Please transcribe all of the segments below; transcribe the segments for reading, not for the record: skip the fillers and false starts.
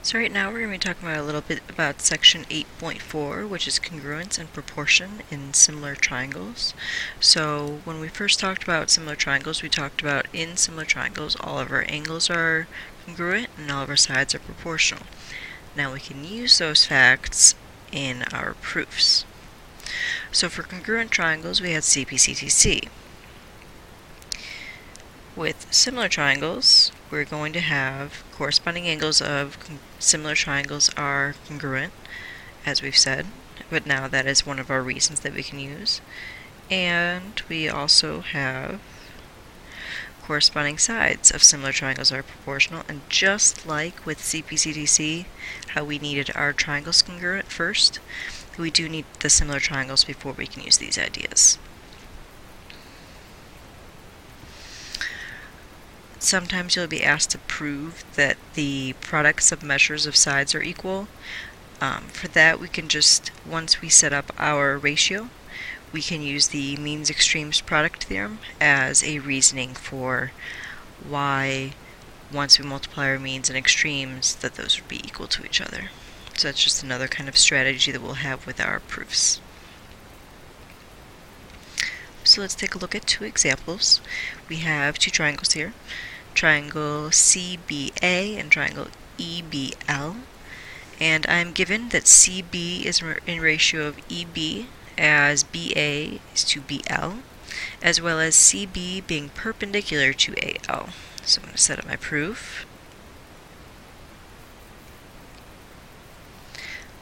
So right now we're going to be talking about a little bit about section 8.4, which is congruence and proportion in similar triangles. So when we first talked about similar triangles, we talked about in similar triangles all of our angles are congruent and all of our sides are proportional. Now we can use those facts in our proofs. So for congruent triangles we had CPCTC. With similar triangles, we're going to have corresponding angles of similar triangles are congruent, as we've said, but now that is one of our reasons that we can use. And we also have corresponding sides of similar triangles are proportional, and just like with CPCTC, how we needed our triangles congruent first, we do need the similar triangles before we can use these ideas. Sometimes you'll be asked to prove that the products of measures of sides are equal. For that, we can just, once we set up our ratio, we can use the means extremes product theorem as a reasoning for why, once we multiply our means and extremes, that those would be equal to each other. So that's just another kind of strategy that we'll have with our proofs. So let's take a look at two examples. We have two triangles here, triangle CBA and triangle EBL. And I'm given that CB is in ratio of EB as BA is to BL, as well as CB being perpendicular to AL. So I'm going to set up my proof.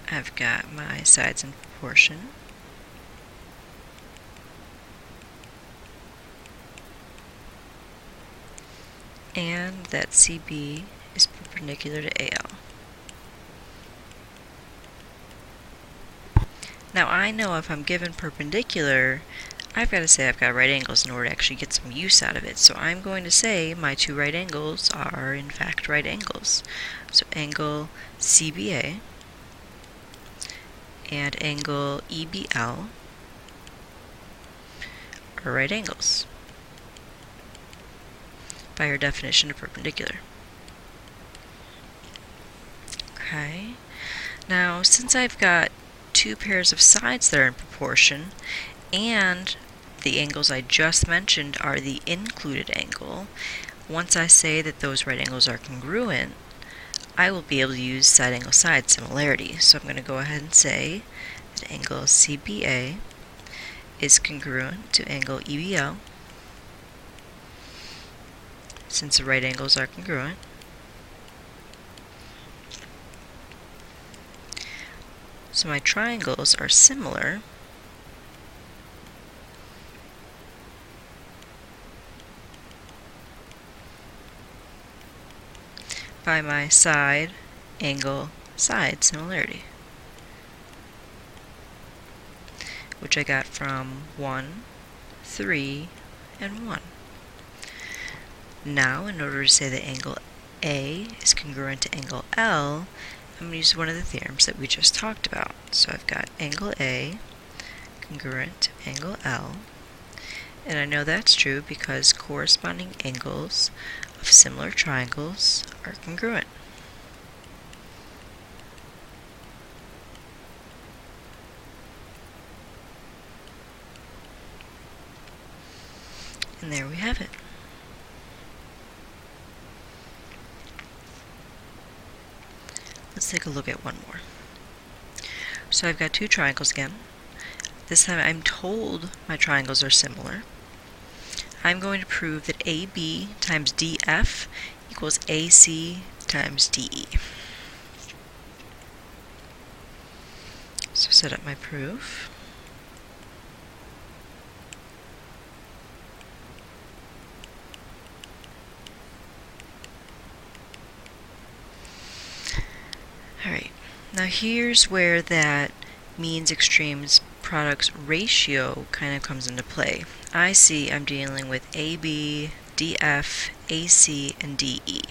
I've got my sides in proportion. And that CB is perpendicular to AL. Now I know if I'm given perpendicular, I've got to say I've got right angles in order to actually get some use out of it. So I'm going to say my two right angles are in fact right angles. So angle CBA and angle EBL are right angles by our definition of perpendicular. Okay, now since I've got two pairs of sides that are in proportion and the angles I just mentioned are the included angle, once I say that those right angles are congruent, I will be able to use side angle side similarity. So I'm going to go ahead and say that angle CBA is congruent to angle EBL, since the right angles are congruent. So my triangles are similar by my side angle side similarity, which I got from 1, 3, and 1. Now, in order to say that angle A is congruent to angle L, I'm going to use one of the theorems that we just talked about. So I've got angle A congruent to angle L, and I know that's true because corresponding angles of similar triangles are congruent. And there we have it. Let's take a look at one more. So I've got two triangles again. This time I'm told my triangles are similar. I'm going to prove that AB times DF equals AC times DE. So set up my proof. Alright, now here's where that means extremes products ratio kind of comes into play. I see I'm dealing with AB, DF, AC, and DE.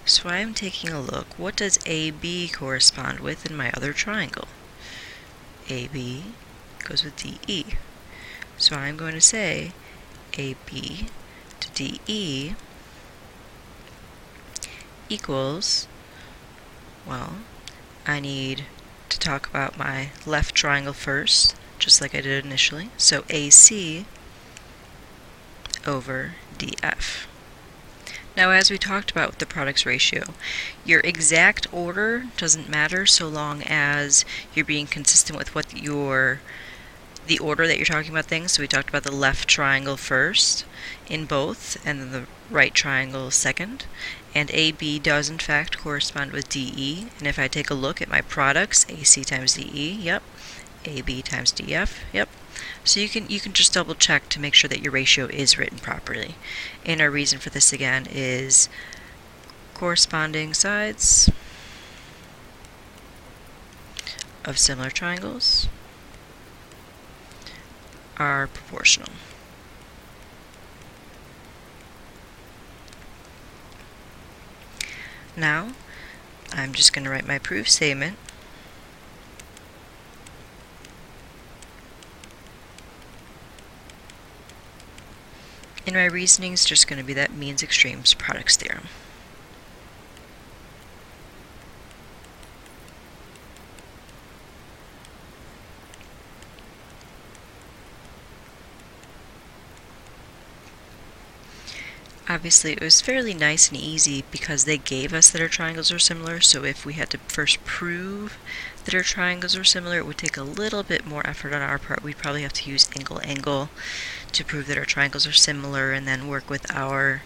So I'm taking a look. What does AB correspond with in my other triangle? AB goes with DE. So I'm going to say AB to DE equals Well, I need to talk about my left triangle first, just like I did initially. So AC over DF. Now, as we talked about with the products ratio, your exact order doesn't matter so long as you're being consistent with what the order that you're talking about things. So we talked about the left triangle first in both, and then the right triangle second. And AB does in fact correspond with DE. And if I take a look at my products, AC times DE, yep. AB times DF, yep. So you can just double check to make sure that your ratio is written properly. And our reason for this again is corresponding sides of similar triangles are proportional. Now, I'm just going to write my proof statement. And my reasoning is just going to be that means extremes products theorem. Obviously, it was fairly nice and easy because they gave us that our triangles are similar, so if we had to first prove that our triangles are similar, it would take a little bit more effort on our part. We'd probably have to use angle to prove that our triangles are similar, and then work with our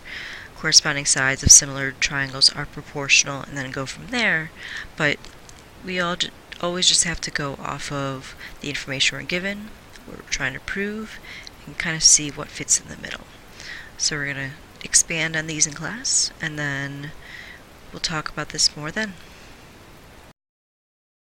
corresponding sides of similar triangles are proportional, and then go from there. But we always just have to go off of the information we're given, what we're trying to prove, and kind of see what fits in the middle. So we're going to expand on these in class, and then we'll talk about this more then.